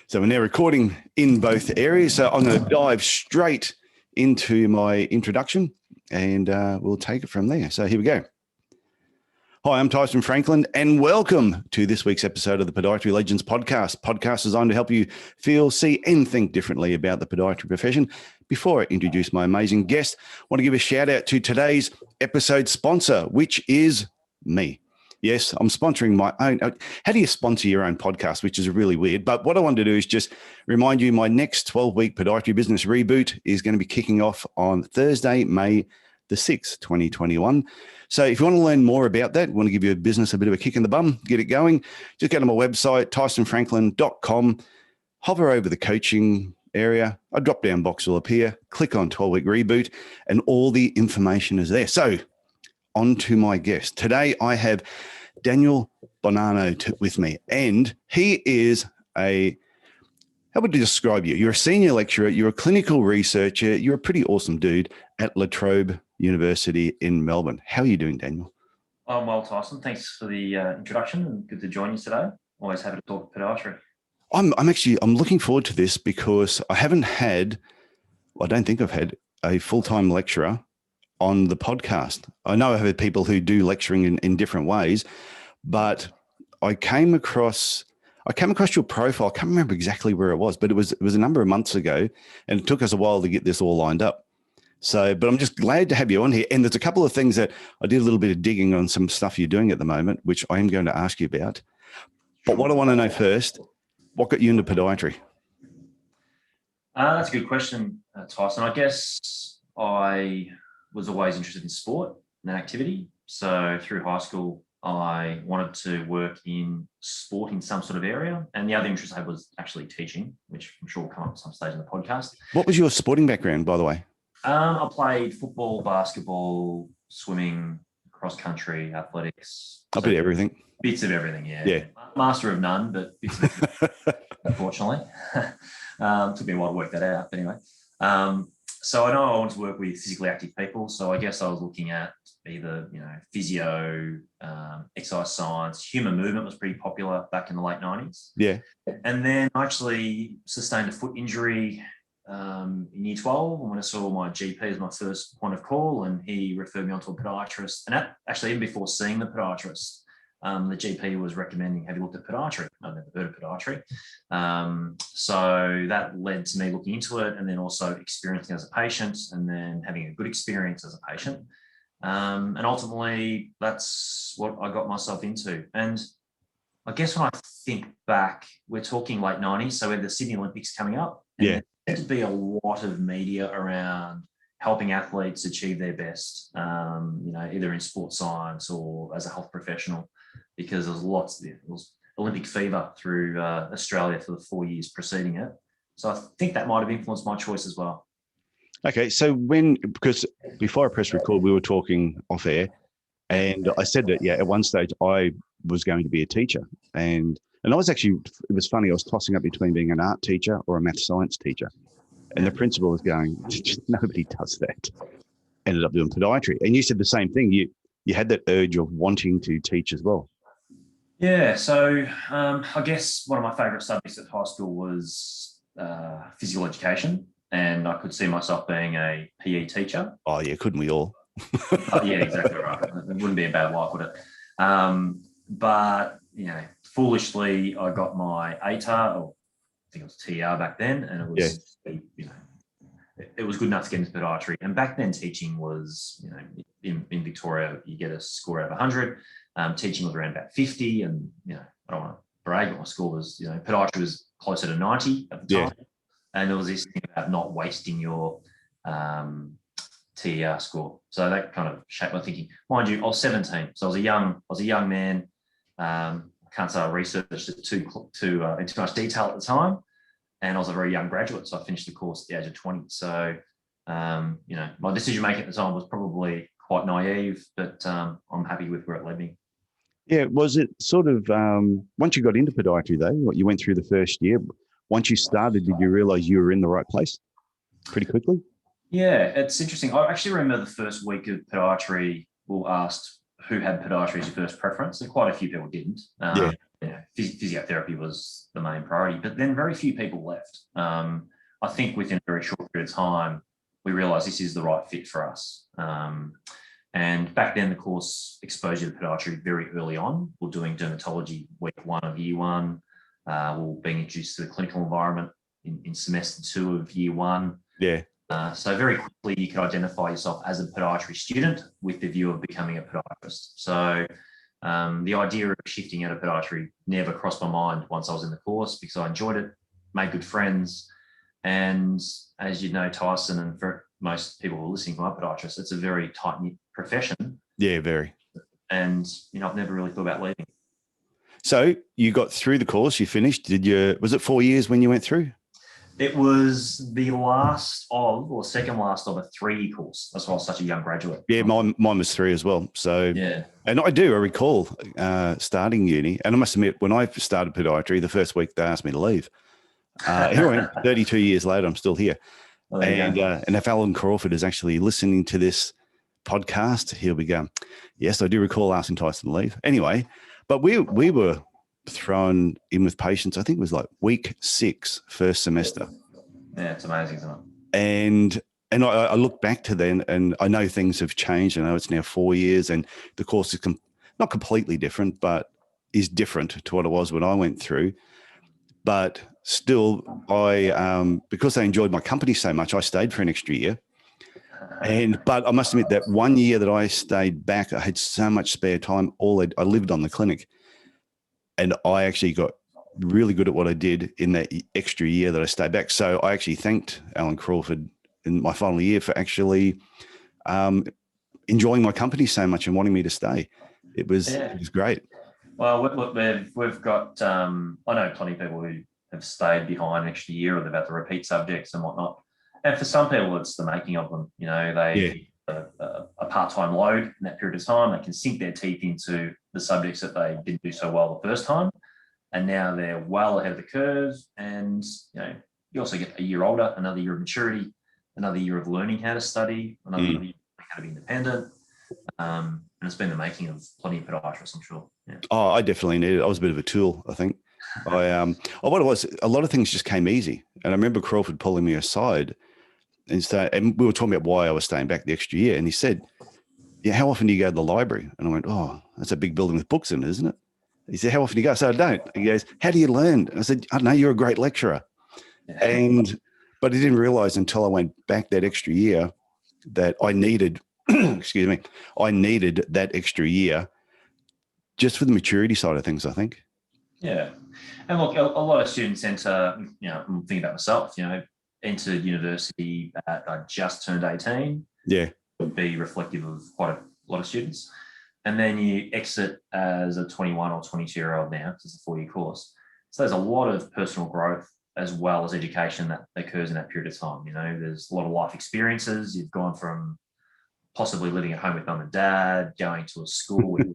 So we're now recording in both areas. So I'm going to dive straight into my introduction and we'll take it from there. So here we go. Hi, I'm Tyson Franklin and welcome to this week's episode of the Podiatry Legends podcast designed to help you feel, see and think differently about the podiatry profession. Before I introduce my amazing guest, I want to give a shout out to today's episode sponsor, which is me. Yes, I'm sponsoring my own. How do you sponsor your own podcast, which is really weird? But what I want to do is just remind you my next 12-week podiatry business reboot is going to be kicking off on Thursday, May the 6th, 2021. So if you want to learn more about that, want to give your business a bit of a kick in the bum, get it going, just go to my website, tysonfranklin.com, hover over the coaching area. A drop-down box will appear, click on 12-week reboot, and all the information is there. So on to my guest. Today, I have Daniel Bonanno with me, and he is how would you describe you? You're a senior lecturer, you're a clinical researcher, you're a pretty awesome dude at Trobe University in Melbourne. How are you doing, Daniel? I'm well, Tyson. Thanks for the introduction and good to join you today. Always happy to talk podiatry. I'm looking forward to this because I don't think I've had a full-time lecturer on the podcast. I know I've had people who do lecturing in different ways, but I came across your profile. I can't remember exactly where it was, but it was a number of months ago, and it took us a while to get this all lined up. So, but I'm just glad to have you on here. And there's a couple of things that I did a little bit of digging on some stuff you're doing at the moment, which I am going to ask you about. But what I want to know first, what got you into podiatry? That's a good question, Tyson. I guess I was always interested in sport and activity. So through high school, I wanted to work in sport in some sort of area. And the other interest I had was actually teaching, which I'm sure will come up at some stage in the podcast. What was your sporting background, by the way? I played football, basketball, swimming, cross country, athletics. A bit of everything. Bits of everything, yeah. Yeah. Master of none, but bits of everything, unfortunately. Took me a while to work that out, but anyway. So I know I want to work with physically active people. So I guess I was looking at either, physio, exercise science, human movement was pretty popular back in the late 90s. Yeah. And then I actually sustained a foot injury in year 12. And when I saw my GP as my first point of call, and he referred me on to a podiatrist. And that, actually, even before seeing the podiatrist, the GP was recommending, have you looked at podiatry? I've never heard of podiatry. So that led to me looking into it, and then also experiencing as a patient, and then having a good experience as a patient. And ultimately, that's what I got myself into. And I guess when I think back, we're talking late 90s, so we had the Sydney Olympics coming up. Yeah. There seemed to be a lot of media around helping athletes achieve their best, either in sports science or as a health professional, because there was Olympic fever through Australia for the 4 years preceding it. So I think that might have influenced my choice as well. Okay, so because before I pressed record, we were talking off air, and I said that, at one stage I was going to be a teacher. And I was actually, it was funny, I was tossing up between being an art teacher or a math science teacher. And the principal was going, nobody does that. Ended up doing podiatry. And you said the same thing. You had that urge of wanting to teach as well. Yeah, so I guess one of my favourite subjects at high school was physical education, and I could see myself being a PE teacher. Oh, yeah, couldn't we all? Yeah, exactly right. It wouldn't be a bad life, would it? But, foolishly, I got my ATAR, or I think it was TR back then, and it was, it was good enough to get into podiatry. And back then, teaching was, in Victoria, you get a score out of 100. Teaching was around about 50, and I don't want to brag, but my score was, podiatry was closer to 90 at the time. And there was this thing about not wasting your TER score. So that kind of shaped my thinking. Mind you, I was 17, so I was a young man. I can't say I researched it in too much detail at the time, and I was a very young graduate, so I finished the course at the age of 20. So my decision making at the time was probably quite naive, but I'm happy with where it led me. Yeah, was it sort of, once you got into podiatry though, you went through the first year, once you started, did you realize you were in the right place pretty quickly? Yeah, it's interesting. I actually remember the first week of podiatry, we were asked who had podiatry as your first preference, and quite a few people didn't. physiotherapy was the main priority, but then very few people left. I think within a very short period of time, we realised this is the right fit for us. And back then, the course exposure to podiatry very early on. We're doing dermatology week 1 of year 1. We're being introduced to the clinical environment in semester 2 of year 1. Yeah. So very quickly, you could identify yourself as a podiatry student with the view of becoming a podiatrist. So the idea of shifting out of podiatry never crossed my mind once I was in the course, because I enjoyed it, made good friends. And as you know, Tyson, and for most people who are listening who are podiatrists, it's a very tight-knit profession. Yeah, very. And, I've never really thought about leaving. So you got through the course, you finished. Was it 4 years when you went through? It was the second last of a 3-year course. That's why I was such a young graduate. Yeah, mine was 3 as well. So, yeah. And I recall starting uni, and I must admit, when I started podiatry, the first week they asked me to leave. Here I am, 32 years later, I'm still here. Well, and if Alan Crawford is actually listening to this podcast, he'll be going, yes, I do recall asking Tyson to leave. Anyway, but we were thrown in with patients. I think it was like week 6, first semester. Yeah, it's amazing, isn't it? And I look back to then, and I know things have changed. I know it's now 4 years, and the course is not completely different, but is different to what it was when I went through. But still, because I enjoyed my company so much, I stayed for an extra year. But I must admit that 1 year that I stayed back, I had so much spare time. I lived on the clinic, and I actually got really good at what I did in that extra year that I stayed back. So I actually thanked Alan Crawford in my final year for actually enjoying my company so much and wanting me to stay. It was great. Well, we've got, I know plenty of people who have stayed behind an extra year, or they've had to repeat subjects and whatnot. And for some people, it's the making of them. They a part-time load in that period of time. They can sink their teeth into the subjects that they didn't do so well the first time, and now they're well ahead of the curve. And you also get a year older, another year of maturity, another year of learning how to study, another year of learning how to be independent. And it's been the making of plenty of podiatrists, I'm sure. Yeah. Oh, I definitely needed it. I was a bit of a tool, I think. What it was, a lot of things just came easy. And I remember Crawford pulling me aside and we were talking about why I was staying back the extra year. And he said, yeah, how often do you go to the library? And I went, oh, that's a big building with books in it, isn't it? He said, how often do you go? I said, I don't. He goes, how do you learn? And I said, I don't know, you're a great lecturer. Yeah. But I didn't realize until I went back that extra year that I needed, I needed that extra year just for the maturity side of things, I think. Yeah. And look, a lot of students enter, I'm thinking about myself, entered university at, I just turned 18. Yeah. Would be reflective of quite a lot of students. And then you exit as a 21 or 22-year-old now, because it's a 4-year course. So there's a lot of personal growth as well as education that occurs in that period of time. There's a lot of life experiences. You've gone from possibly living at home with mum and dad, going to a school where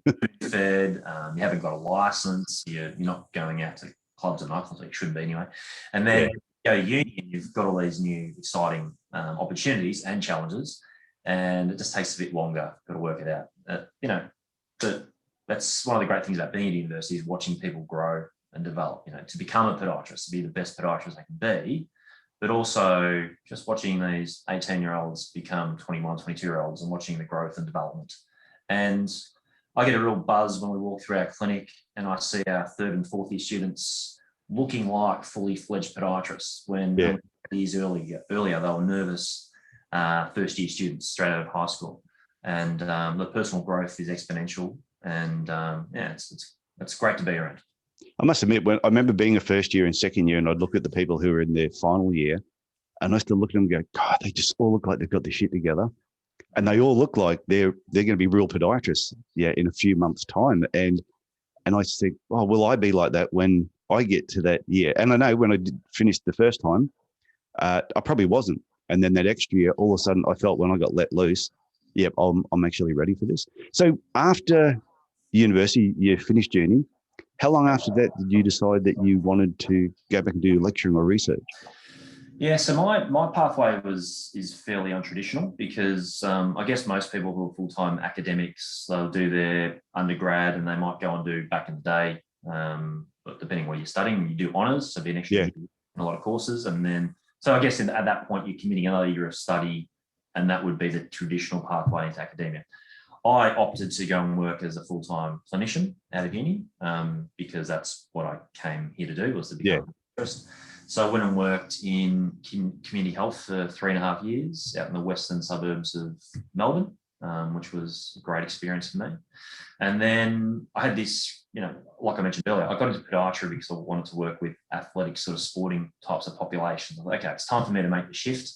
you're fed, you haven't got a license, you're not going out to clubs and nightclubs, like you shouldn't be anyway. And then you go to uni and you've got all these new exciting opportunities and challenges, and it just takes a bit longer. Got to work it out. But that's one of the great things about being at university, is watching people grow and develop, to become a podiatrist, to be the best podiatrist they can be, but also just watching these 18-year-olds become 21, 22-year-olds and watching the growth and development. And I get a real buzz when we walk through our clinic and I see our 3rd and 4th year students looking like fully fledged podiatrists when years earlier they were nervous first year students straight out of high school. And the personal growth is exponential, and it's great to be around. I must admit, when I remember being a first year and second year, and I'd look at the people who were in their final year, and I still look at them and go, God, they just all look like they've got their shit together. And they all look like they're going to be real podiatrists, in a few months' time. And I think, oh, will I be like that when I get to that year? And I know when I finished the first time, I probably wasn't. And then that extra year, all of a sudden, I felt when I got let loose, I'm actually ready for this. So after university, you finished uni. How long after that did you decide that you wanted to go back and do lecturing or research? Yeah, so my pathway is fairly untraditional, because I guess most people who are full-time academics, they'll do their undergrad and they might go and do, back in the day, but depending what you're studying, you do honours, so be an extra year in a lot of courses. And then, so I guess at that point, you're committing another year of study, and that would be the traditional pathway into academia. I opted to go and work as a full-time clinician out of uni because that's what I came here to do, was to become a podiatrist. So I went and worked in community health for 3.5 years out in the western suburbs of Melbourne, which was a great experience for me. And then I had this, like I mentioned earlier, I got into podiatry because I wanted to work with athletic sort of sporting types of populations. I was like, okay, it's time for me to make the shift.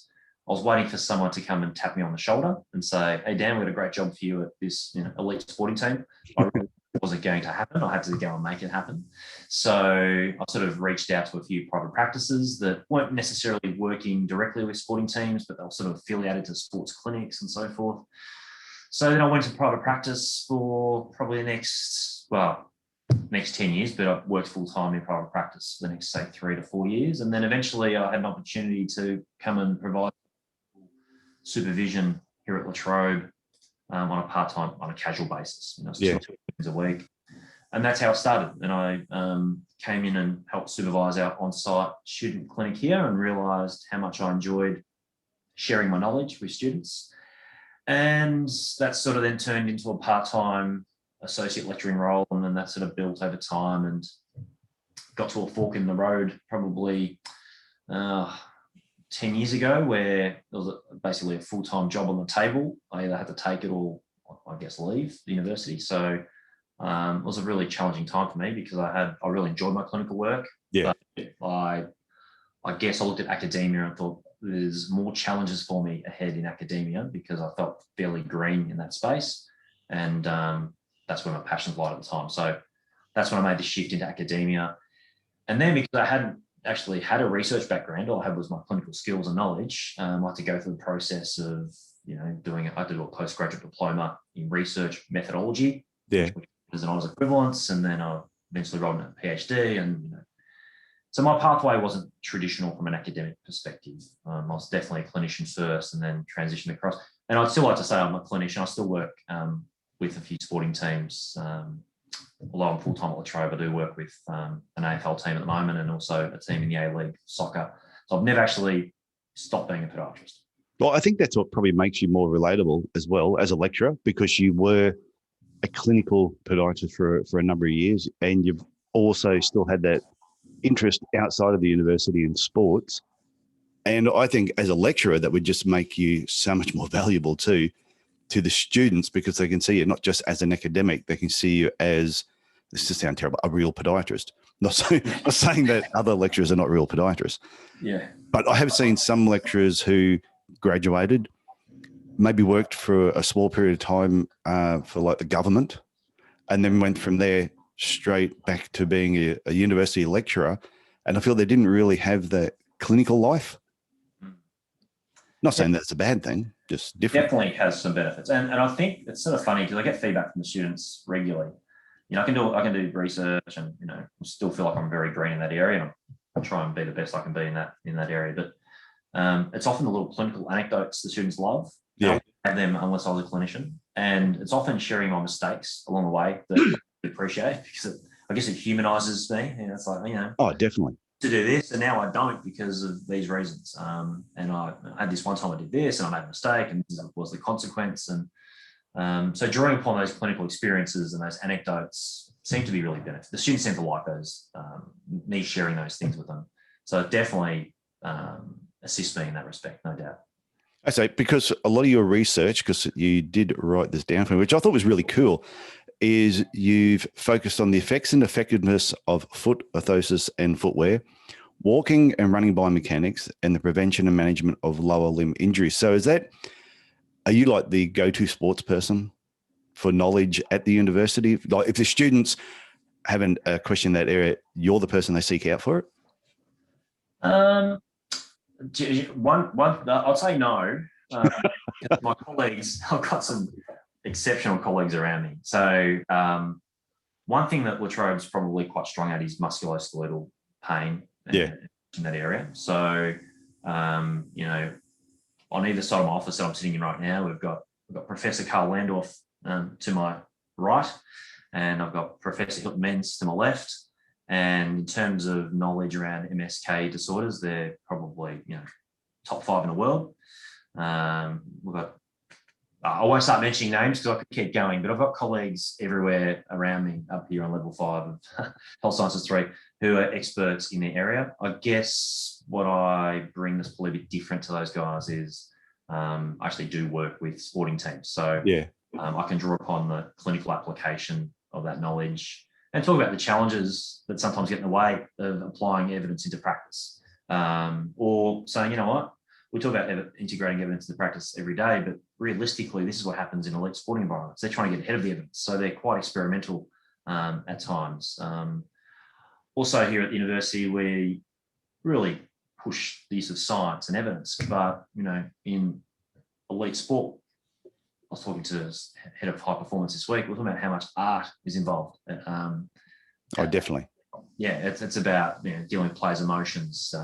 I was waiting for someone to come and tap me on the shoulder and say, hey, Dan, we got a great job for you at this elite sporting team. I really wasn't going to happen. I had to go and make it happen. So I sort of reached out to a few private practices that weren't necessarily working directly with sporting teams, but they were sort of affiliated to sports clinics and so forth. So then I went to private practice for probably the next 10 years, but I've worked full-time in private practice for the next, say, 3 to 4 years. And then eventually I had an opportunity to come and provide supervision here at La Trobe on a part-time, on a casual basis, 2 days a week. And that's how it started. And I came in and helped supervise our on-site student clinic here and realised how much I enjoyed sharing my knowledge with students. And that sort of then turned into a part-time associate lecturing role. And then that sort of built over time and got to a fork in the road probably 10 years ago, where there was basically a full-time job on the table. I either had to take it or, I guess, leave the university. So it was a really challenging time for me because I really enjoyed my clinical work. Yeah. But I guess I looked at academia and thought there's more challenges for me ahead in academia because I felt fairly green in that space. And that's where my passions lied at the time. So that's when I made the shift into academia. And then because I hadn't actually had a research background, all I had was my clinical skills and knowledge. I had to go through the process of, I did a postgraduate diploma in research methodology, which was an honours equivalence, and then I eventually rolled in a PhD. And so my pathway wasn't traditional from an academic perspective. I was definitely a clinician first, and then transitioned across. And I'd still like to say I'm a clinician. I still work with a few sporting teams. Although I'm full-time at La Trobe, I do work with an AFL team at the moment and also a team in the A-League soccer. So I've never actually stopped being a podiatrist. Well, I think that's what probably makes you more relatable as well as a lecturer, because you were a clinical podiatrist for a number of years, and you've also still had that interest outside of the university in sports. And I think as a lecturer, that would just make you so much more valuable to the students, because they can see you not just as an academic, they can see you as, this just sounds terrible, a real podiatrist. Not saying that other lecturers are not real podiatrists. Yeah. But I have seen some lecturers who graduated, maybe worked for a small period of time for like the government, and then went from there straight back to being a university lecturer. And I feel they didn't really have that clinical life. Not saying that's a bad thing, just different. Definitely has some benefits. And I think it's sort of funny because I get feedback from the students regularly. I can do research and, I still feel like I'm very green in that area. And I try and be the best I can be in that area. But it's often the little clinical anecdotes the students love. Yeah. I don't have them unless I was a clinician. And it's often sharing my mistakes along the way that I appreciate, because I guess it humanizes me. And it's like, Oh, definitely. To do this, and now I don't because of these reasons. And I had this one time I did this and I made a mistake, and this was the consequence. And so drawing upon those clinical experiences and those anecdotes seem to be really beneficial. The students seem to like those, me sharing those things with them. So it definitely assists me in that respect, no doubt. I say, because a lot of your research, because you did write this down for me, which I thought was really cool, is you've focused on the effects and effectiveness of foot orthoses and footwear, walking and running biomechanics, and the prevention and management of lower limb injuries. So are you like the go-to sports person for knowledge at the university? Like if the students have a question in that area, you're the person they seek out for it? I'll say no. My colleagues, I've got some exceptional colleagues around me. So one thing that La Trobe's probably quite strong at is musculoskeletal pain in that area. So, on either side of my office that I'm sitting in right now, we've got Professor Carl Landorf to my right, and I've got Professor Hilton Menz to my left. And in terms of knowledge around MSK disorders, they're probably, top 5 in the world. We've got, I won't start mentioning names because I could keep going, but I've got colleagues everywhere around me up here on level 5 of Health Sciences 3 who are experts in their area. I guess what I bring that's probably a bit different to those guys is I actually do work with sporting teams. So I can draw upon the clinical application of that knowledge and talk about the challenges that sometimes get in the way of applying evidence into practice. Or saying, you know what, we talk about integrating evidence into practice every day, but realistically, this is what happens in elite sporting environments. They're trying to get ahead of the evidence. So they're quite experimental at times. Also here at the university, we really push the use of science and evidence, but, in elite sport, I was talking to head of high performance this week. We're talking about how much art is involved. Definitely. Yeah, it's about dealing with players' emotions,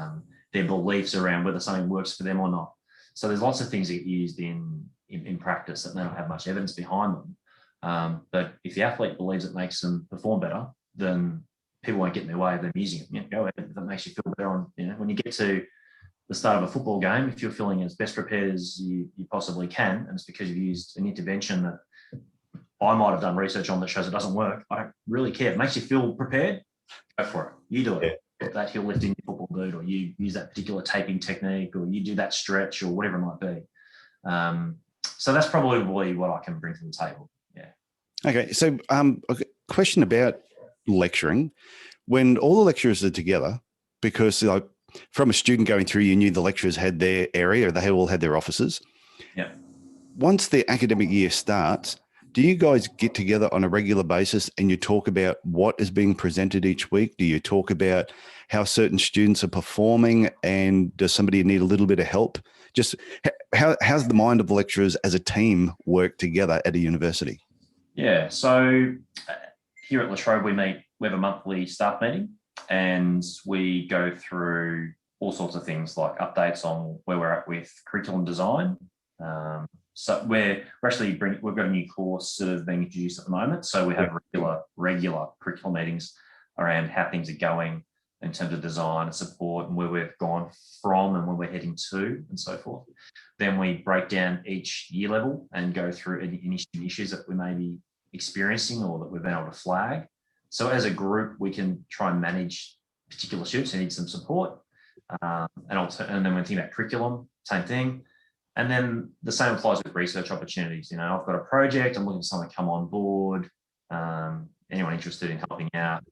their beliefs around whether something works for them or not. So there's lots of things that get used in practice that may not have much evidence behind them. But if the athlete believes it makes them perform better, then people won't get in their way of them using it. Go ahead, if that makes you feel better on, when you get to the start of a football game, if you're feeling as best prepared as you possibly can, and it's because you've used an intervention that I might have done research on that shows it doesn't work, I don't really care. If it makes you feel prepared, go for it. You do it. Put that heel lift in your football boot, or you use that particular taping technique, or you do that stretch, or whatever it might be. So that's probably what I can bring to the table. Yeah. Okay. So a question about lecturing. When all the lecturers are together, because from a student going through, you knew the lecturers had their area, they all had their offices. Yeah. Once the academic year starts, do you guys get together on a regular basis and you talk about what is being presented each week? Do you talk about how certain students are performing, and does somebody need a little bit of help? Just how's the mind of the lecturers as a team work together at a university? Yeah. So here at La Trobe, we have a monthly staff meeting, and we go through all sorts of things like updates on where we're at with curriculum design. So we've got a new course sort of being introduced at the moment. So we have regular curriculum meetings around how things are going in terms of design and support, and where we've gone from and where we're heading to, and so forth. Then we break down each year level and go through any issues that we may be experiencing or that we've been able to flag. So as a group, we can try and manage particular students who need some support. And then when thinking about curriculum, same thing. And then the same applies with research opportunities. I've got a project, I'm looking for someone to come on board, anyone interested in helping out,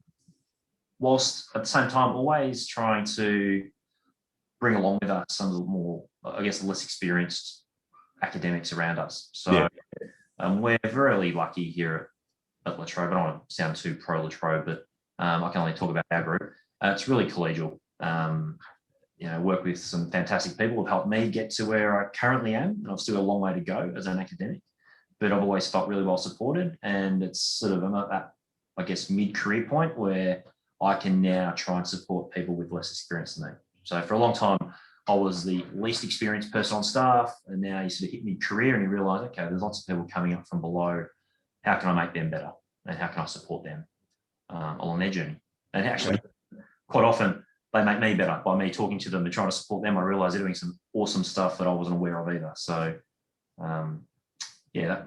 whilst at the same time always trying to bring along with us some of the more, I guess, less experienced academics around us. So we're very lucky here at La Trobe. I don't want to sound too pro La Trobe, but I can only talk about our group. It's really collegial. Work with some fantastic people who have helped me get to where I currently am, and I've still got a long way to go as an academic, but I've always felt really well supported, and it's sort of, I'm at that, I guess, mid-career point where I can now try and support people with less experience than me. So for a long time, I was the least experienced person on staff, and now you sort of hit mid-career and you realise, okay, there's lots of people coming up from below. How can I make them better, and how can I support them along their journey? And actually, quite often, they make me better by me talking to them and trying to support them. I realise they're doing some awesome stuff that I wasn't aware of either. So, that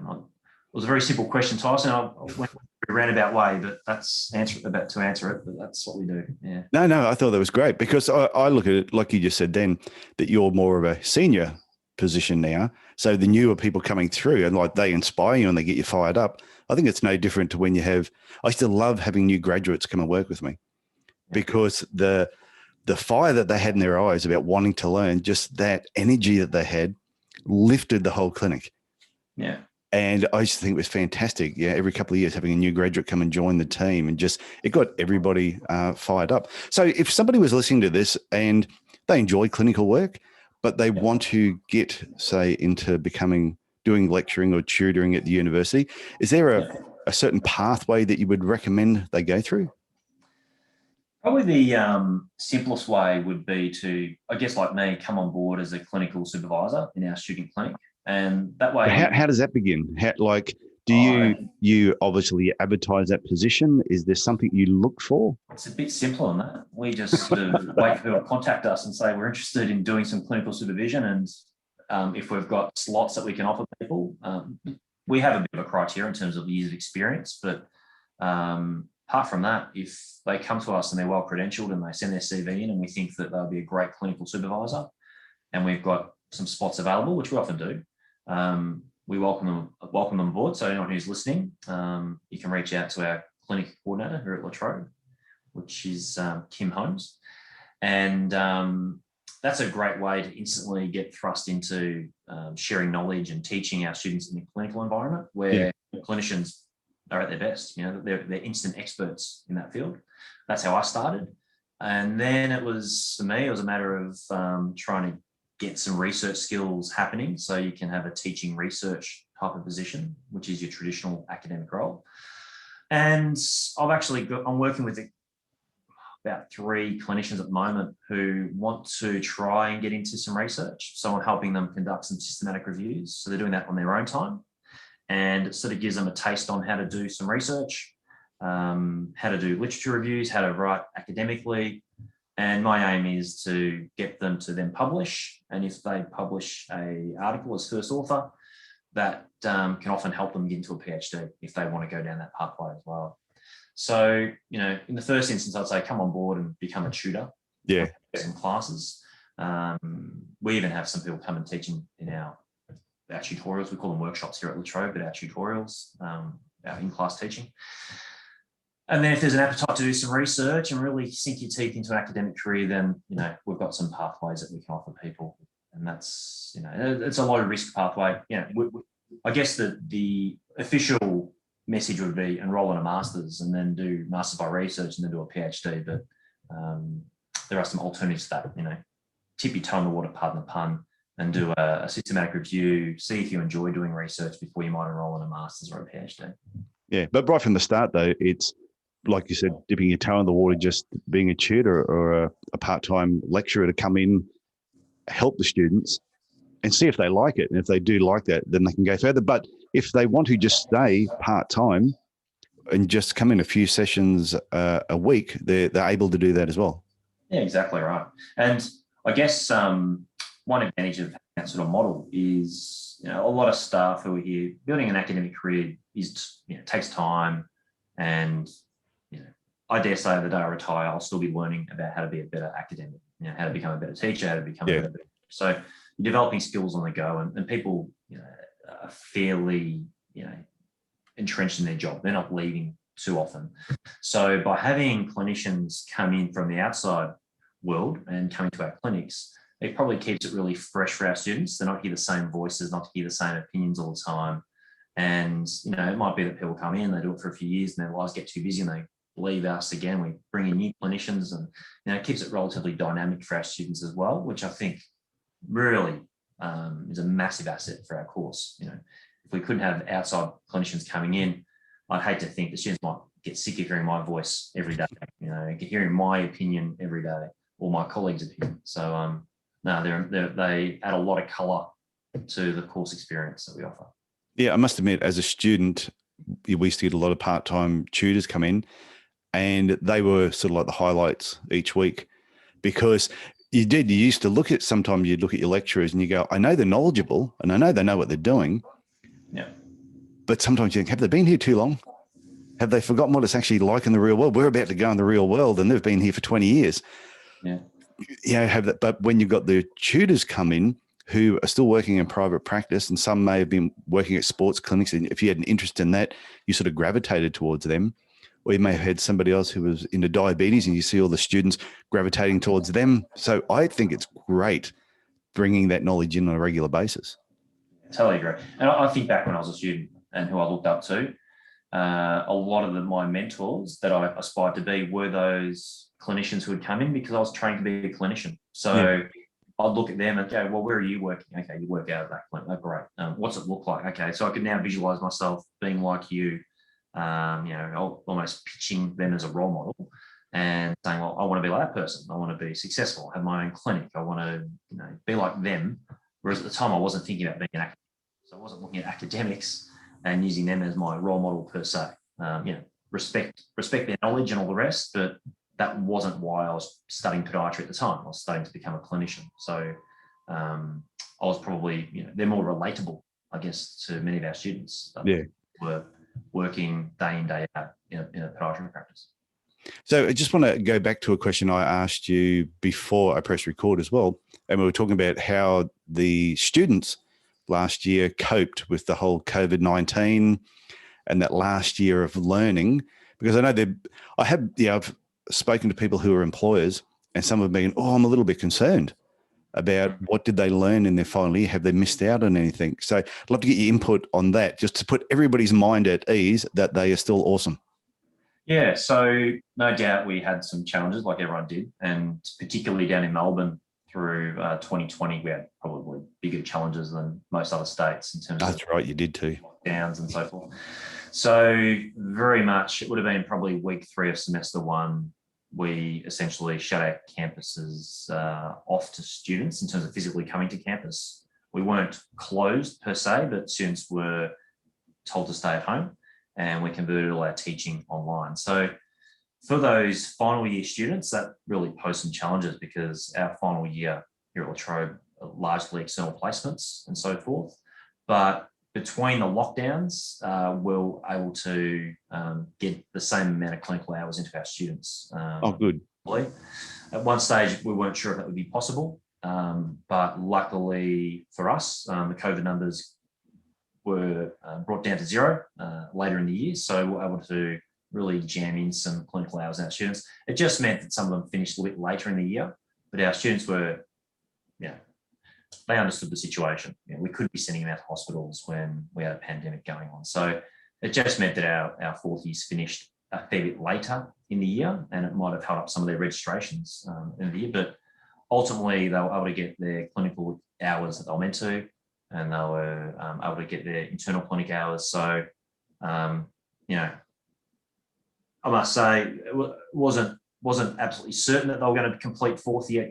was a very simple question, Tyson. I went a roundabout way, but that's to answer it. But that's what we do. Yeah. No, I thought that was great, because I look at it like you just said then, that you're more of a senior position now. So the newer people coming through, and like they inspire you and they get you fired up. I think it's no different to when I still love having new graduates come and work with me, because the fire that they had in their eyes about wanting to learn, just that energy that they had lifted the whole clinic. Yeah. And I used to think it was fantastic. Yeah. Every couple of years having a new graduate come and join the team, and it got everybody fired up. So if somebody was listening to this and they enjoy clinical work, but they want to get, say, into doing lecturing or tutoring at the university, is there a certain pathway that you would recommend they go through? Probably the simplest way would be to, I guess, like me, come on board as a clinical supervisor in our student clinic. And that way... How does that begin? Do you obviously advertise that position? Is there something you look for? It's a bit simpler than that. We just sort of wait for people to contact us and say we're interested in doing some clinical supervision, and if we've got slots that we can offer people, we have a bit of a criteria in terms of years of experience. But apart from that, if they come to us and they're well credentialed and they send their CV in, and we think that they'll be a great clinical supervisor, and we've got some spots available, which we often do, we welcome them aboard. So anyone who's listening, you can reach out to our clinic coordinator here at La Trobe, which is Kim Holmes. And that's a great way to instantly get thrust into sharing knowledge and teaching our students in the clinical environment where clinicians are at their best. They're instant experts in that field. That's how I started. And then it was a matter of trying to get some research skills happening so you can have a teaching research type of position, which is your traditional academic role. And I'm working with about 3 clinicians at the moment who want to try and get into some research. So I'm helping them conduct some systematic reviews. So they're doing that on their own time. And it sort of gives them a taste on how to do some research, how to do literature reviews, how to write academically. And my aim is to get them to then publish. And if they publish an article as first author, that can often help them get into a PhD if they want to go down that pathway as well. So, in the first instance, I'd say come on board and become a tutor. Yeah. Some classes. We even have some people come and teach in our tutorials. We call them workshops here at La Trobe, but our tutorials, our in-class teaching. And then if there's an appetite to do some research and really sink your teeth into an academic career, then, we've got some pathways that we can offer people. And that's, it's a low risk pathway. I guess the official message would be enroll in a master's and then do master's by research and then do a PhD. But there are some alternatives to that, tip your toe in the water, pardon the pun, and do a systematic review, see if you enjoy doing research before you might enroll in a master's or a PhD. Yeah, but right from the start, though, it's, like you said, dipping your toe in the water, just being a tutor or a part-time lecturer to come in, help the students and see if they like it. And if they do like that, then they can go further. But if they want to just stay part-time and just come in a few sessions a week, they're able to do that as well. Yeah, exactly right. And I guess one advantage of that sort of model is, a lot of staff who are here, building an academic career takes time. And, I dare say the day I retire, I'll still be learning about how to be a better academic, how to become a better teacher, how to become a better. So you're developing skills on the go, and people, are fairly, entrenched in their job. They're not leaving too often. So by having clinicians come in from the outside world and coming to our clinics, it probably keeps it really fresh for our students. They're not hear the same voices, not hear the same opinions all the time. And, it might be that people come in, they do it for a few years and their lives get too busy and they leave us again. We bring in new clinicians and, it keeps it relatively dynamic for our students as well, which I think really is a massive asset for our course. If we couldn't have outside clinicians coming in, I'd hate to think the students might get sick of hearing my voice every day, hearing my opinion every day or my colleagues' opinion. So, they add a lot of colour to the course experience that we offer. Yeah, I must admit, as a student, we used to get a lot of part-time tutors come in, and they were sort of like the highlights each week, because you used to look at, sometimes you'd look at your lecturers and you go, I know they're knowledgeable and I know they know what they're doing. Yeah. But sometimes you think, have they been here too long? Have they forgotten what it's actually like in the real world? We're about to go in the real world and they've been here for 20 years. Yeah. But when you've got the tutors come in who are still working in private practice, and some may have been working at sports clinics, and if you had an interest in that, you sort of gravitated towards them. Or you may have had somebody else who was into diabetes and you see all the students gravitating towards them. So I think it's great bringing that knowledge in on a regular basis. I totally agree. And I think back when I was a student and who I looked up to, a lot of my mentors that I aspired to be were those clinicians who would come in because I was trained to be a clinician. So I'd look at them and go, well, where are you working? Okay, you work out of that clinic. Oh, great. What's it look like? Okay, so I could now visualize myself being like you, almost pitching them as a role model and saying, well, I want to be like that person. I want to be successful, have my own clinic. I want to, be like them. Whereas at the time I wasn't thinking about being an academic. So I wasn't looking at academics and using them as my role model per se. Respect their knowledge and all the rest, but that wasn't why I was studying podiatry at the time. I was studying to become a clinician. So I was probably, they're more relatable, I guess, to many of our students that were working day in, day out in a podiatry practice. So I just want to go back to a question I asked you before I pressed record as well. And we were talking about how the students last year coped with the whole COVID-19 and that last year of learning, because I know I've spoken to people who are employers, and some have been, I'm a little bit concerned about what did they learn in their final year? Have they missed out on anything? So I'd love to get your input on that, just to put everybody's mind at ease that they are still awesome. Yeah, so no doubt we had some challenges like everyone did, and particularly down in Melbourne through 2020, we had probably bigger challenges than most other states in terms of That's right, you did too. Lockdowns and so forth. So very much, it would have been probably week 3 of semester 1, we essentially shut our campuses off to students in terms of physically coming to campus. We weren't closed per se, but students were told to stay at home, and we converted all our teaching online. So for those final year students, that really posed some challenges, because our final year here at La Trobe are largely external placements and so forth. But between the lockdowns, we were able to get the same amount of clinical hours into our students. Good. At one stage, we weren't sure if that would be possible, but luckily for us, the COVID numbers were brought down to 0 later in the year. So we're able to really jam in some clinical hours in our students. It just meant that some of them finished a little bit later in the year, but our students were, they understood the situation. We couldn't be sending them out to hospitals when we had a pandemic going on. So it just meant that our fourth years finished a fair bit later in the year, and it might have held up some of their registrations in the year, but ultimately they were able to get their clinical hours that they were meant to, and they were able to get their internal clinic hours. So, I must say it wasn't absolutely certain that they were going to complete fourth year,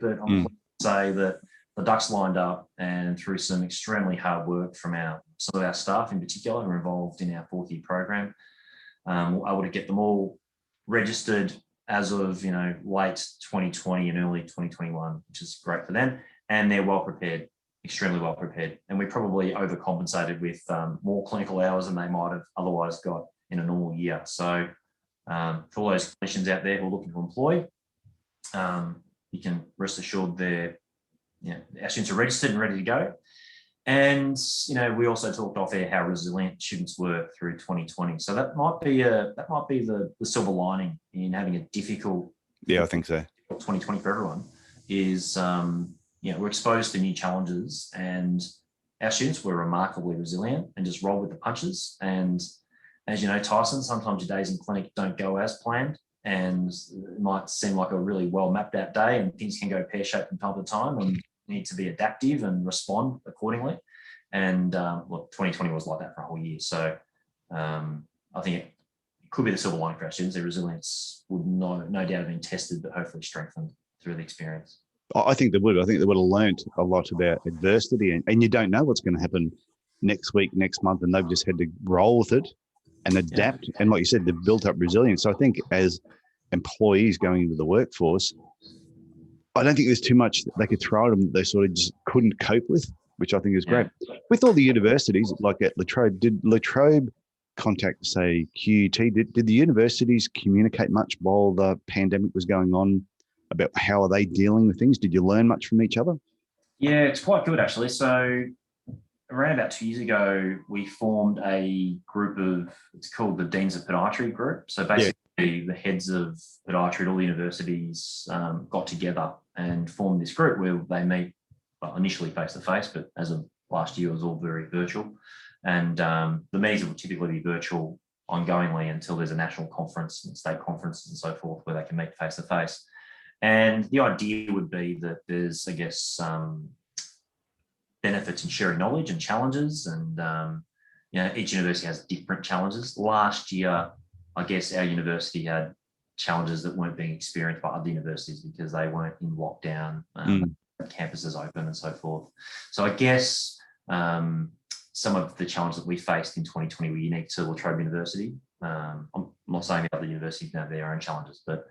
but I'm pleased to say that the ducks lined up, and through some extremely hard work from some of our staff in particular who are involved in our fourth year program, we're able to get them all registered as of late 2020 and early 2021, which is great for them, and they're well prepared. Extremely well prepared, and we probably overcompensated with more clinical hours than they might have otherwise got in a normal year. So for all those clinicians out there who are looking to employ, you can rest assured our students are registered and ready to go. And we also talked off air how resilient students were through 2020. So that might be the silver lining in having a difficult I think so 2020 for everyone is we're exposed to new challenges, and our students were remarkably resilient and just rolled with the punches. And as you know, Tyson, sometimes your days in clinic don't go as planned, and it might seem like a really well mapped out day, and things can go pear-shaped from time to time, and you need to be adaptive and respond accordingly. And 2020 was like that for a whole year. So I think it could be the silver lining for our students. Their resilience would no doubt have been tested, but hopefully strengthened through the experience. I think they would. I think they would have learned a lot about adversity, and you don't know what's going to happen next week, next month, and they've just had to roll with it and adapt. And like you said, they've built up resilience. So I think as employees going into the workforce, I don't think there's too much they could throw at them that they sort of just couldn't cope with, which I think is great. With all the universities, like at La Trobe, did La Trobe contact, say, QUT? Did the universities communicate much while the pandemic was going on about how are they dealing with things? Did you learn much from each other? Yeah, it's quite good actually. So around about 2 years ago, we formed a group of, it's called the Deans of Podiatry group. So basically the heads of podiatry at all the universities got together and formed this group where they meet, well, initially face-to-face, but as of last year, it was all very virtual. And the meetings will typically be virtual ongoingly until there's a national conference and state conferences and so forth where they can meet face-to-face. And the idea would be that there's, I guess, benefits in sharing knowledge and challenges. And, each university has different challenges. Last year, I guess our university had challenges that weren't being experienced by other universities because they weren't in lockdown, campuses open and so forth. So I guess some some of the challenges that we faced in 2020 were unique to Trobe University. I'm not saying the other universities have their own challenges, but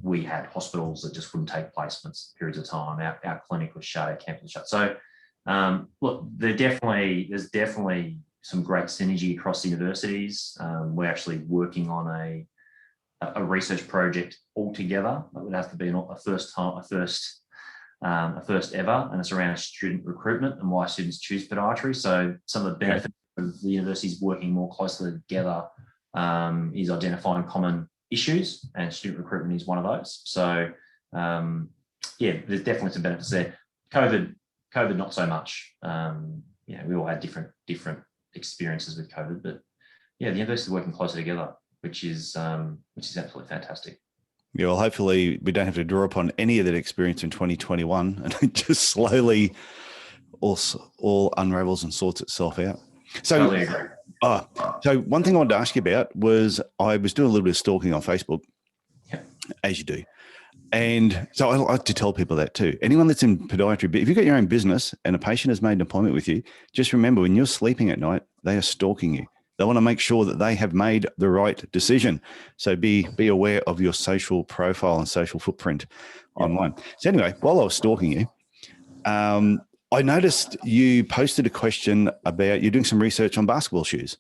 we had hospitals that just wouldn't take placements periods of time. Our clinic was shut, our campus was shut. So look, there's definitely some great synergy across the universities. We're actually working on a research project all together. That would have to be a first ever, and it's around student recruitment and why students choose podiatry. So some of the benefits of the universities working more closely together is identifying common issues, and student recruitment is one of those. So there's definitely some benefits there. COVID not so much. We all had different experiences with COVID, but the university is working closer together, which is absolutely fantastic. Yeah, well, hopefully we don't have to draw upon any of that experience in 2021, and it just slowly all unravels and sorts itself out. So, totally agree. So one thing I wanted to ask you about was I was doing a little bit of stalking on Facebook, as you do. And so I like to tell people that too. Anyone that's in podiatry, if you've got your own business and a patient has made an appointment with you, just remember when you're sleeping at night, they are stalking you. They want to make sure that they have made the right decision. So be aware of your social profile and social footprint online. So anyway, while I was stalking you, I noticed you posted a question about you're doing some research on basketball shoes.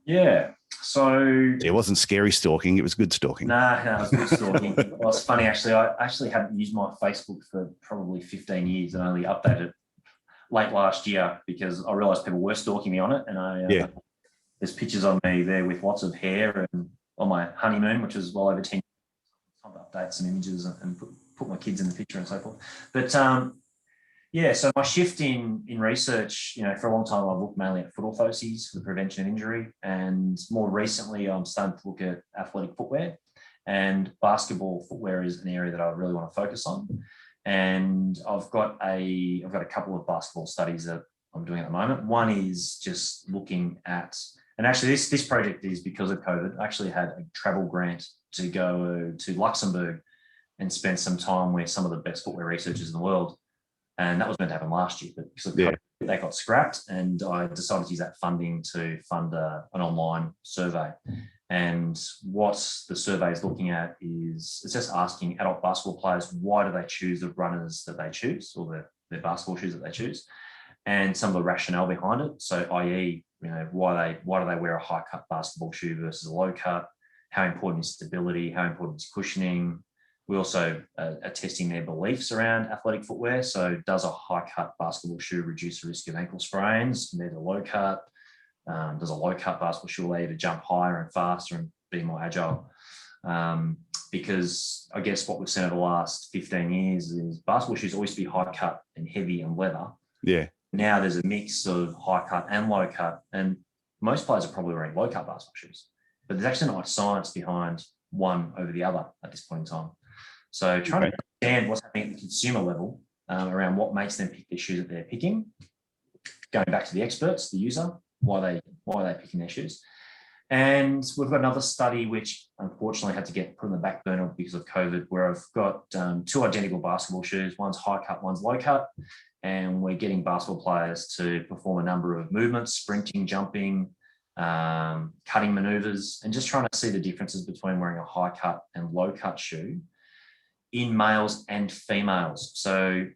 Yeah. So it wasn't scary stalking; it was good stalking. No, it was good stalking. Well, it's funny actually. I actually haven't used my Facebook for probably 15 years, and only updated it late last year because I realised people were stalking me on it. And there's pictures of me there with lots of hair and on my honeymoon, which was well over 10 years. Time to update some images and put my kids in the picture and so forth. But so my shift in research, for a long time, I've looked mainly at foot orthoses for the prevention of injury. And more recently, I'm starting to look at athletic footwear, and basketball footwear is an area that I really want to focus on. And I've got a couple of basketball studies that I'm doing at the moment. One is just looking at, and actually this project is because of COVID. I actually had a travel grant to go to Luxembourg and spend some time with some of the best footwear researchers in the world. And that was meant to happen last year, but because of COVID, that got scrapped, and I decided to use that funding to fund an online survey. And what the survey is looking at is it's just asking adult basketball players, why do they choose the runners that they choose, or their basketball shoes that they choose, and some of the rationale behind it. So, i.e., why do they wear a high cut basketball shoe versus a low cut? How important is stability? How important is cushioning? We also are testing their beliefs around athletic footwear. So does a high cut basketball shoe reduce the risk of ankle sprains compared to low cut? Does a low cut basketball shoe allow you to jump higher and faster and be more agile? Because I guess what we've seen over the last 15 years is basketball shoes always be high cut and heavy and leather. Yeah. Now there's a mix of high cut and low cut, and most players are probably wearing low cut basketball shoes, but there's actually not much science behind one over the other at this point in time. So trying to understand what's happening at the consumer level around what makes them pick the shoes that they're picking, going back to the experts, the user, why are they picking their shoes. And we've got another study which unfortunately had to get put on the back burner because of COVID, where I've got two identical basketball shoes. One's high cut, one's low cut. And we're getting basketball players to perform a number of movements, sprinting, jumping, cutting maneuvers, and just trying to see the differences between wearing a high cut and low cut shoe in males and females. So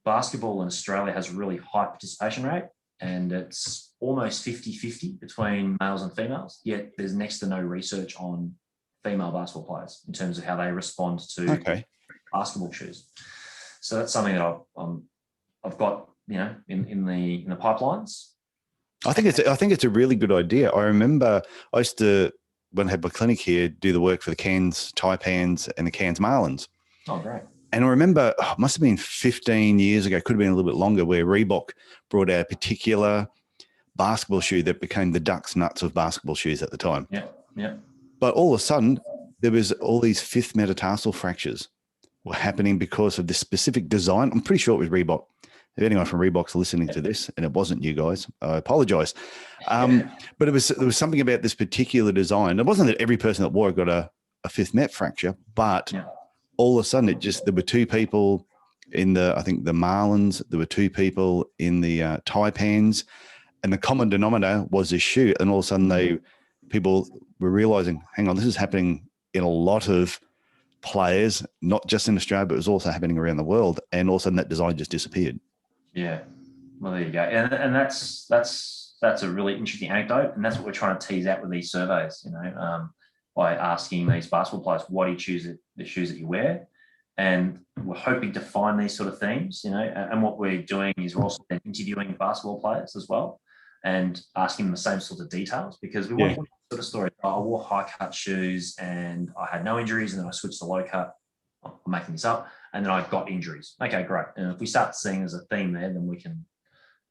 basketball in Australia has a really high participation rate, and it's almost 50-50 between males and females, yet there's next to no research on female basketball players in terms of how they respond to basketball shoes. So that's something that I've got, in the pipelines. I think it's a really good idea. I remember I used to, when I had my clinic here, do the work for the Cairns Taipans and the Cairns Marlins. Oh, great. And I remember, it must have been 15 years ago, could have been a little bit longer, where Reebok brought out a particular basketball shoe that became the Ducks Nuts of basketball shoes at the time. Yeah. But all of a sudden, there was all these fifth metatarsal fractures were happening because of this specific design. I'm pretty sure it was Reebok. If anyone from Reebok's listening to this, and it wasn't you guys, I apologize. But there was something about this particular design. It wasn't that every person that wore it got a fifth met fracture, but all of a sudden there were two people in the Marlins, there were two people in the Taipans, and the common denominator was this shoe. And all of a sudden people were realizing, hang on, this is happening in a lot of players, not just in Australia, but it was also happening around the world. And all of a sudden that design just disappeared. Yeah. Well, there you go. And that's a really interesting anecdote. And that's what we're trying to tease out with these surveys, by asking these basketball players, why do you choose the shoes that you wear? And we're hoping to find these sort of themes, and what we're doing is we're also interviewing basketball players as well and asking them the same sort of details, because we want sort of story. I wore high cut shoes and I had no injuries, and then I switched to low cut. I'm making this up. And then I got injuries. Okay, great. And if we start seeing there's a theme there, then we can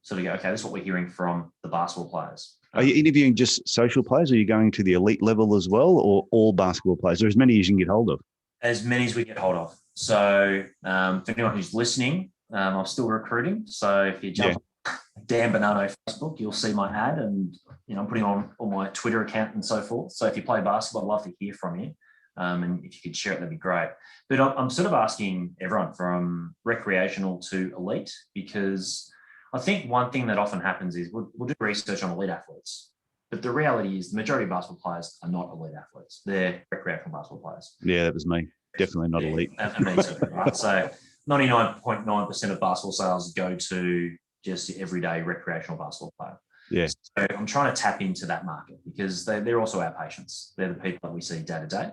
sort of go, okay, this is what we're hearing from the basketball players. Are you interviewing just social players? Or are you going to the elite level as well, or all basketball players, or as many as you can get hold of? As many as we get hold of. So for anyone who's listening, I'm still recruiting. So if you jump on Dan Bonanno Facebook, you'll see my ad, and I'm putting on my Twitter account and so forth. So if you play basketball, I'd love to hear from you. And if you could share it, that'd be great. But I'm sort of asking everyone from recreational to elite, because I think one thing that often happens is we'll do research on elite athletes, but the reality is the majority of basketball players are not elite athletes. They're recreational basketball players. Yeah, that was me. Definitely not elite. And me too, right? So 99.9% of basketball sales go to just your everyday recreational basketball player. Yeah. So I'm trying to tap into that market, because they're also our patients. They're the people that we see day to day.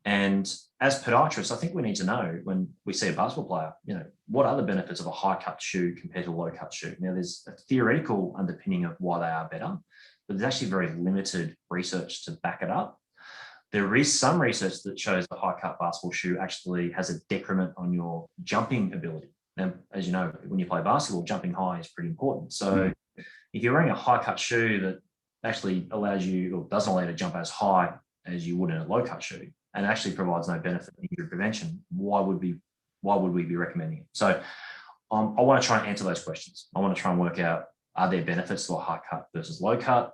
And as podiatrists, I think we need to know, when we see a basketball player, what are the benefits of a high cut shoe compared to a low cut shoe? Now, there's a theoretical underpinning of why they are better, but there's actually very limited research to back it up. There is some research that shows the high cut basketball shoe actually has a decrement on your jumping ability. Now, as you know, when you play basketball, jumping high is pretty important. So if you're wearing a high cut shoe that actually allows you, or doesn't allow you to jump as high as you would in a low cut shoe, and actually provides no benefit in injury prevention, why would we be recommending it? So I want to try and answer those questions. I want to try and work out, are there benefits to a high cut versus low cut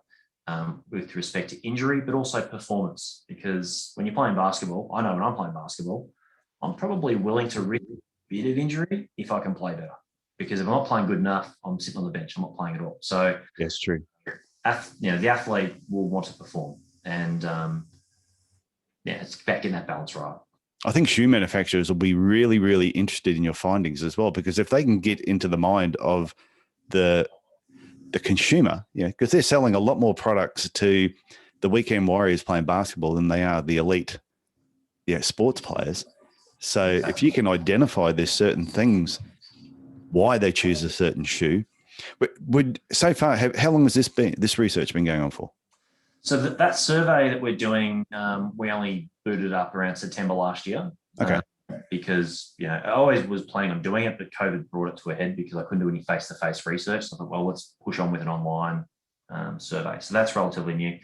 with respect to injury, but also performance? Because when you're playing basketball, I know when I'm playing basketball, I'm probably willing to risk a bit of injury if I can play better. Because if I'm not playing good enough, I'm sitting on the bench. I'm not playing at all. So that's true. The athlete will want to perform, and it's about getting that balance right. I think shoe manufacturers will be really, really interested in your findings as well, because if they can get into the mind of the consumer, because they're selling a lot more products to the weekend warriors playing basketball than they are the elite sports players. So if you can identify there's certain things, why they choose a certain shoe. Would so far, how long has this research been going on for? So that survey that we're doing, we only booted up around September last year. Okay. Because, I always was planning on doing it, but COVID brought it to a head because I couldn't do any face-to-face research. So I thought, well, let's push on with an online survey. So that's relatively new.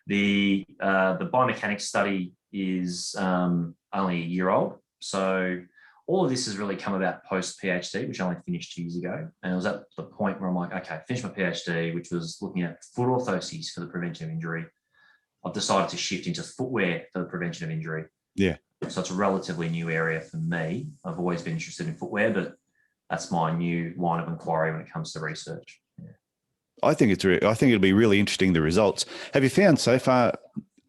The biomechanics study is only a year old. So all of this has really come about post-PhD, which I only finished 2 years ago. And it was at the point where I'm like, okay, I finished my PhD, which was looking at foot orthoses for the prevention of injury. I've decided to shift into footwear for the prevention of injury. Yeah. So it's a relatively new area for me. I've always been interested in footwear, but that's my new line of inquiry when it comes to research. Yeah. I think it'll be really interesting, the results. Have you found so far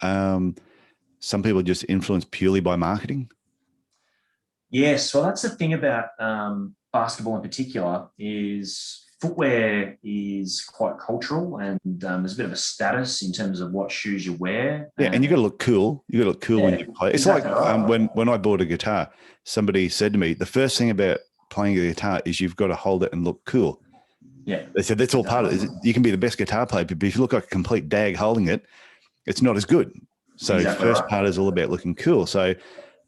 some people just influenced purely by marketing? Yes, well, that's the thing about basketball in particular, is footwear is quite cultural, and there's a bit of a status in terms of what shoes you wear. Yeah, and you got to look cool. You got to look cool when you play. It's exactly like when I bought a guitar, somebody said to me, the first thing about playing a guitar is you've got to hold it and look cool. Yeah. They said that's all part of it. You can be the best guitar player, but if you look like a complete dag holding it, it's not as good. So the first part is all about looking cool. So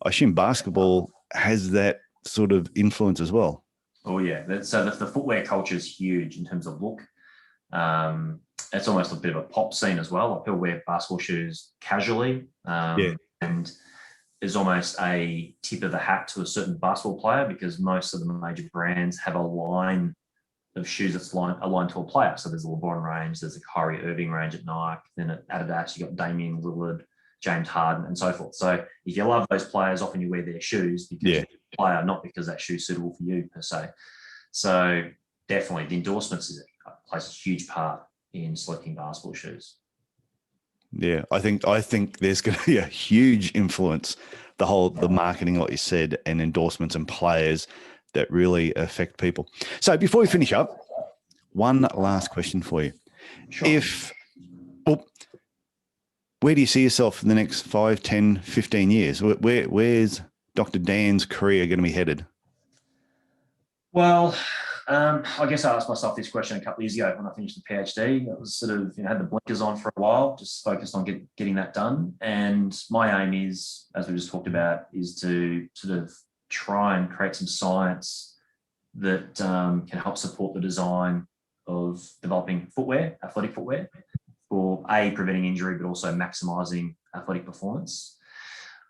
I assume basketball has that sort of influence as well. Oh yeah, so the footwear culture is huge in terms of look. It's almost a bit of a pop scene as well. Like people wear basketball shoes casually, and there's almost a tip of the hat to a certain basketball player, because most of the major brands have a line of shoes that's aligned to a player. So there's a LeBron range, there's a Kyrie Irving range at Nike, then at Adidas you got Damian Lillard, James Harden, and so forth. So if you love those players, often you wear their shoes because you're a player, not because that shoe's suitable for you per se. So definitely the endorsements plays a huge part in selecting basketball shoes. Yeah, I think there's going to be a huge influence, the marketing, like you said, and endorsements and players that really affect people. So before we finish up, one last question for you. Sure. Where do you see yourself in the next 5, 10, 15 years? Where's Dr. Dan's career going to be headed? Well, I guess I asked myself this question a couple of years ago when I finished the PhD. I was sort of, had the blinkers on for a while, just focused on getting that done. And my aim is, as we just talked about, is to sort of try and create some science that can help support the design of developing footwear, athletic footwear, for preventing injury, but also maximising athletic performance.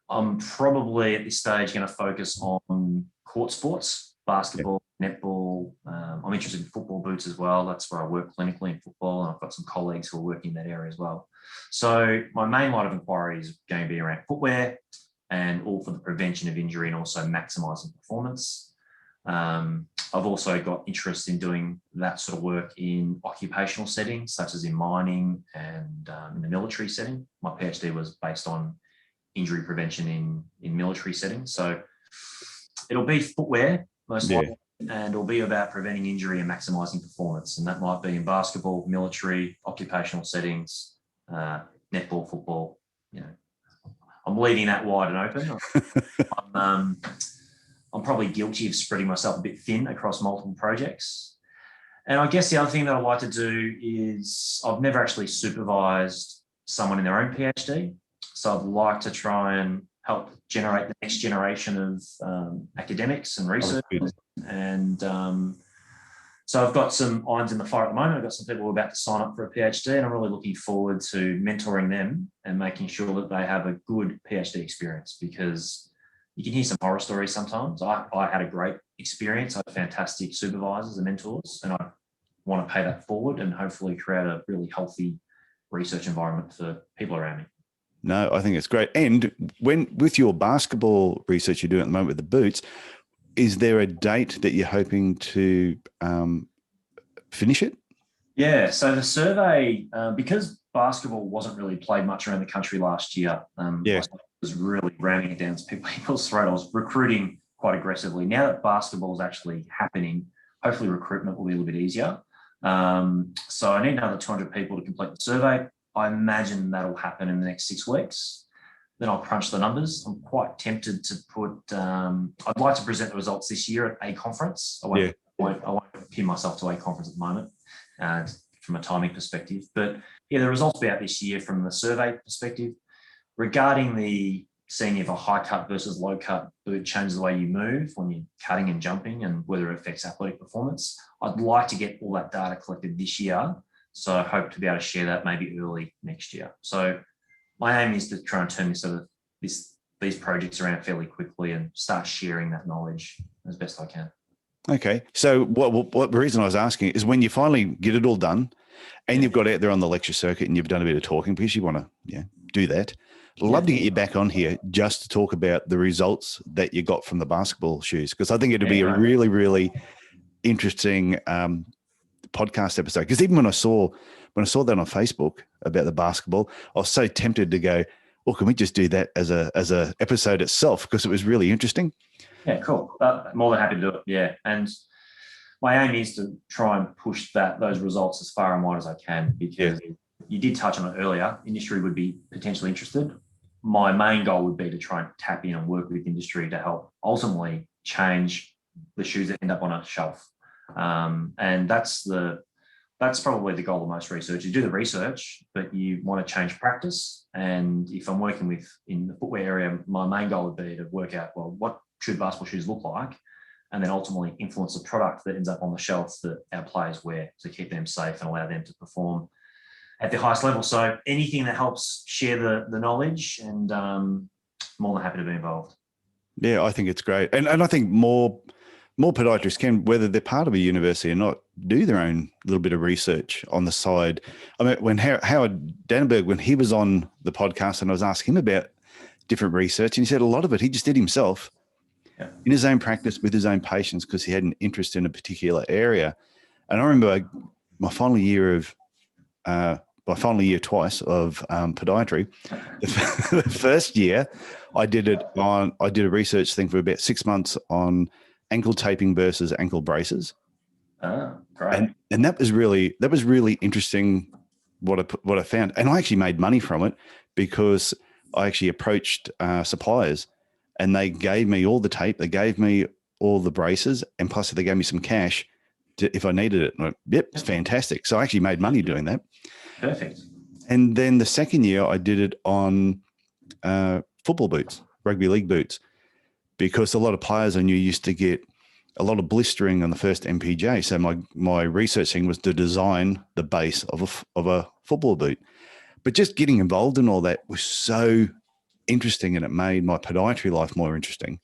I'm probably at this stage going to focus on court sports, basketball, netball. I'm interested in football boots as well. That's where I work clinically in football, and I've got some colleagues who are working in that area as well. So my main line of inquiry is going to be around footwear, and all for the prevention of injury and also maximising performance. I've also got interest in doing that sort of work in occupational settings, such as in mining and in the military setting. My PhD was based on injury prevention in military settings. So it'll be footwear, most likely, and it'll be about preventing injury and maximising performance. And that might be in basketball, military, occupational settings, netball, football. I'm leaving that wide and open. I'm probably guilty of spreading myself a bit thin across multiple projects. And I guess the other thing that I like to do is I've never actually supervised someone in their own PhD. So I'd like to try and help generate the next generation of academics and researchers. And so I've got some irons in the fire at the moment. I've got some people who are about to sign up for a PhD, and I'm really looking forward to mentoring them and making sure that they have a good PhD experience, because you can hear some horror stories sometimes. I had a great experience. I had fantastic supervisors and mentors, and I want to pay that forward and hopefully create a really healthy research environment for people around me. No, I think it's great. And with your basketball research you're doing at the moment with the boots, is there a date that you're hoping to finish it? Yeah, so the survey, because basketball wasn't really played much around the country last year, I was really ramming it down people's throat. I was recruiting quite aggressively. Now that basketball is actually happening, hopefully recruitment will be a little bit easier. So I need another 200 people to complete the survey. I imagine that'll happen in the next 6 weeks. Then I'll crunch the numbers. I'm quite tempted to put, I'd like to present the results this year at a conference. I won't pin myself to a conference at the moment from a timing perspective. But yeah, the results will be out this year from the survey perspective. Regarding seeing if a high cut versus low cut boot changes the way you move when you're cutting and jumping and whether it affects athletic performance, I'd like to get all that data collected this year. So I hope to be able to share that maybe early next year. So my aim is to try and turn these projects around fairly quickly and start sharing that knowledge as best I can. Okay. So what the reason I was asking is when you finally get it all done and you've got out there on the lecture circuit and you've done a bit of talking, because you want to do that. I'd love to get you back on here just to talk about the results that you got from the basketball shoes, because I think it'd be a really, really interesting podcast episode. Because even when I saw that on Facebook about the basketball, I was so tempted to go, well, can we just do that as a episode itself? Because it was really interesting. Yeah, cool. More than happy to do it. Yeah. And my aim is to try and push those results as far and wide as I can, because you did touch on it earlier. Industry would be potentially interested. My main goal would be to try and tap in and work with industry to help ultimately change the shoes that end up on a shelf. And that's probably the goal of most research. You do the research, but you want to change practice. And if I'm working in the footwear area, my main goal would be to work out, well, what should basketball shoes look like? And then ultimately influence the product that ends up on the shelf that our players wear to keep them safe and allow them to perform at the highest level. So anything that helps share the knowledge, and more than happy to be involved. Yeah, I think it's great. And I think more podiatrists can, whether they're part of a university or not, do their own little bit of research on the side. I mean, when Howard Dannenberg, when he was on the podcast and I was asking him about different research, and he said a lot of it he just did himself in his own practice with his own patients because he had an interest in a particular area. And I remember my final year of my final year twice of podiatry. The first year, I did a research thing for about 6 months on ankle taping versus ankle braces. Oh, great. And that was really interesting what I found. And I actually made money from it because I actually approached suppliers, and they gave me all the tape, they gave me all the braces, and plus they gave me some cash if I needed it. And I went, yep, it's fantastic. So I actually made money doing that. Perfect. And then the second year I did it on football boots, rugby league boots, because a lot of players I knew used to get a lot of blistering on the first MPJ. So my researching was to design the base of a football boot. But just getting involved in all that was so interesting, and it made my podiatry life more interesting.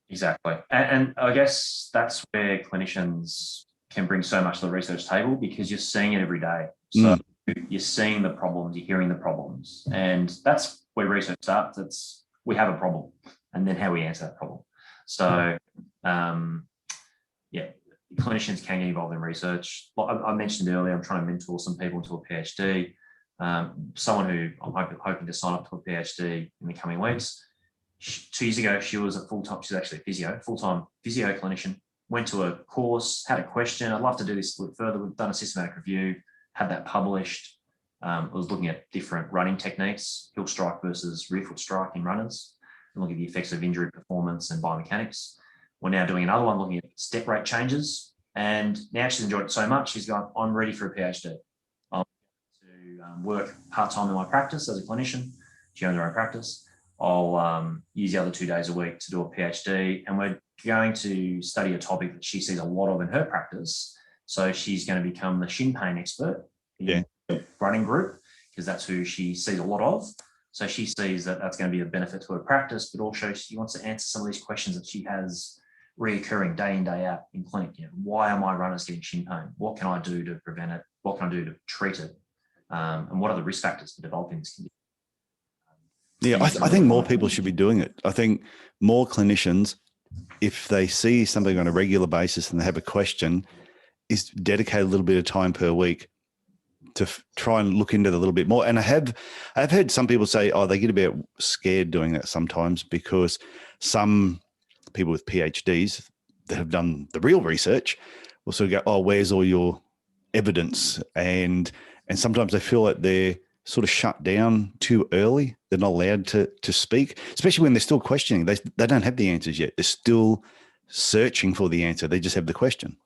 Exactly. And I guess that's where clinicians can bring so much to the research table, because you're seeing it every day. So you're seeing the problems, you're hearing the problems. And that's where research starts. We have a problem, and then how we answer that problem. So, clinicians can get involved in research. Like I mentioned earlier, I'm trying to mentor some people into a PhD. Someone who I'm hoping to sign up to a PhD in the coming weeks. 2 years ago, she was she's actually a full-time physio clinician, went to a course, had a question. I'd love to do this a little further. We've done a systematic review, had that published. I was looking at different running techniques, heel strike versus rear foot strike in runners, and looking at the effects of injury performance and biomechanics. We're now doing another one looking at step rate changes. And now she's enjoyed it so much, she's gone, I'm ready for a PhD. I'm going to work part-time in my practice as a clinician. She owns her own practice. I'll use the other 2 days a week to do a PhD. And we're going to study a topic that she sees a lot of in her practice. So she's going to become the shin pain expert in the running group, because that's who she sees a lot of. So she sees that that's going to be a benefit to her practice, but also she wants to answer some of these questions that she has reoccurring day in, day out in clinic. Why are my runners getting shin pain? What can I do to prevent it? What can I do to treat it? And what are the risk factors for developing this condition? Yeah, I think more people should be doing it. I think more clinicians, if they see something on a regular basis and they have a question, is dedicate a little bit of time per week to try and look into it a little bit more. And I've heard some people say, they get a bit scared doing that sometimes, because some people with PhDs that have done the real research will sort of go, where's all your evidence? And sometimes they feel like they're sort of shut down too early. They're not allowed to speak, especially when they're still questioning. They don't have the answers yet. They're still searching for the answer. They just have the question.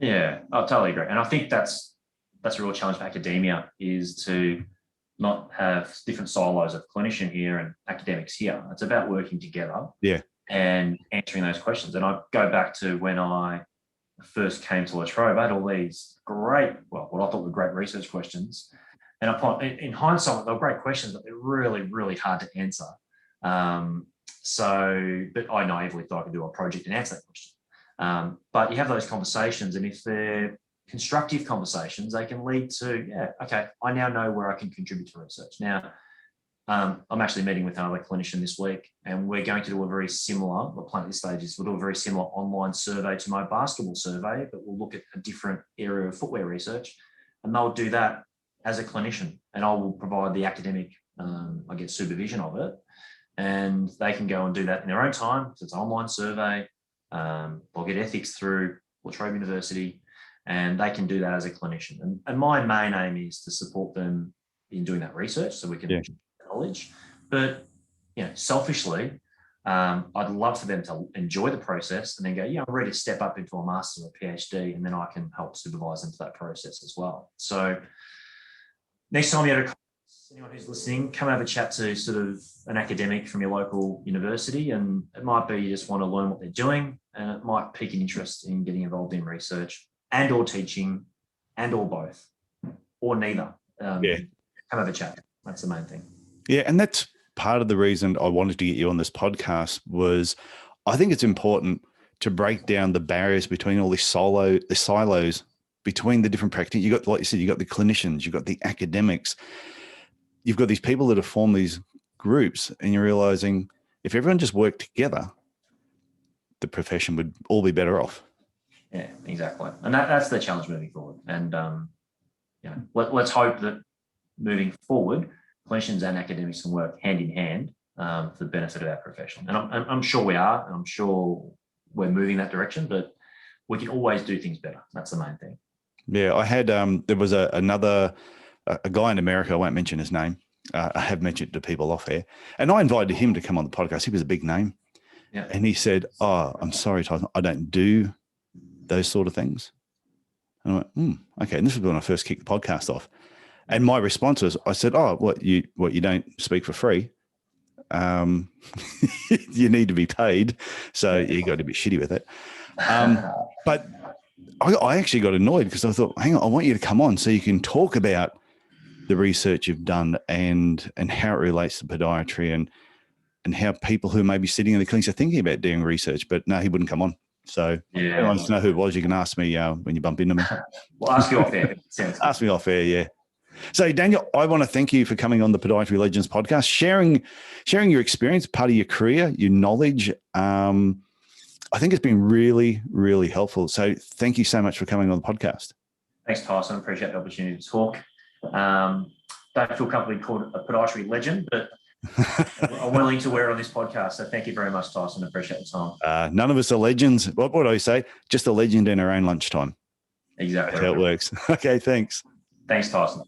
Yeah, I totally agree. And I think that's a real challenge for academia, is to not have different silos of clinician here and academics here. It's about working together and answering those questions. And I go back to when I first came to La Trobe, I had all these what I thought were great research questions. And in hindsight, they were great questions, but they're really, really hard to answer. But I naively thought I could do a project and answer that question. But you have those conversations, and if they're constructive conversations, they can lead to, I now know where I can contribute to research. Now, I'm actually meeting with another clinician this week, and we're going to do a very similar, the plan at this stage is we'll do a very similar online survey to my basketball survey, but we'll look at a different area of footwear research, and they'll do that as a clinician, and I will provide the academic, supervision of it, and they can go and do that in their own time, because it's an online survey. They'll get ethics through Trobe University, and they can do that as a clinician. And my main aim is to support them in doing that research, so we can knowledge. But selfishly, I'd love for them to enjoy the process and then go, I'm ready to step up into a master's or a PhD, and then I can help supervise them to that process as well. So next time you're at a conference, anyone who's listening, come have a chat to sort of an academic from your local university, and it might be you just want to learn what they're doing, and it might pique an interest in getting involved in research and or teaching and or both or neither. Come have a chat. That's the main thing. Yeah, and that's part of the reason I wanted to get you on this podcast. Was I think it's important to break down the barriers between all the silos between the different practitioners. You got, like you said, you got the clinicians, you got the academics, you've got these people that have formed these groups, and you're realizing if everyone just worked together, the profession would all be better off. Yeah, exactly. And that's the challenge moving forward. And let's hope that moving forward, clinicians and academics can work hand in hand for the benefit of our profession. And I'm sure we are, and I'm sure we're moving that direction, but we can always do things better. That's the main thing. Yeah, I had, there was a guy in America, I won't mention his name. I have mentioned to people off air, and I invited him to come on the podcast. He was a big name. Yeah. And he said, "Oh, I'm sorry, Tyson, I don't do those sort of things." And I went, okay. And this was when I first kicked the podcast off. And my response was, I said, "Oh, what you don't speak for free? You need to be paid." So you got to be shitty with it. But I actually got annoyed because I thought, hang on, I want you to come on so you can talk about the research you've done and how it relates to podiatry and how people who may be sitting in the clinics are thinking about doing research. But no, he wouldn't come on. So if anyone wants to know who it was, you can ask me when you bump into me. Well, ask you off air. Ask me off air, yeah. So Daniel, I want to thank you for coming on the Podiatry Legends podcast, sharing your experience, part of your career, your knowledge. I think it's been really, really helpful. So thank you so much for coming on the podcast. Thanks, Tyson. I appreciate the opportunity to talk. Don't feel comfortable called a podiatry legend, but I'm willing to wear it on this podcast. So thank you very much, Tyson. I appreciate the time. None of us are legends. What do I say? Just a legend in our own lunchtime. Exactly. That's how it works. Okay, thanks. Thanks, Tyson.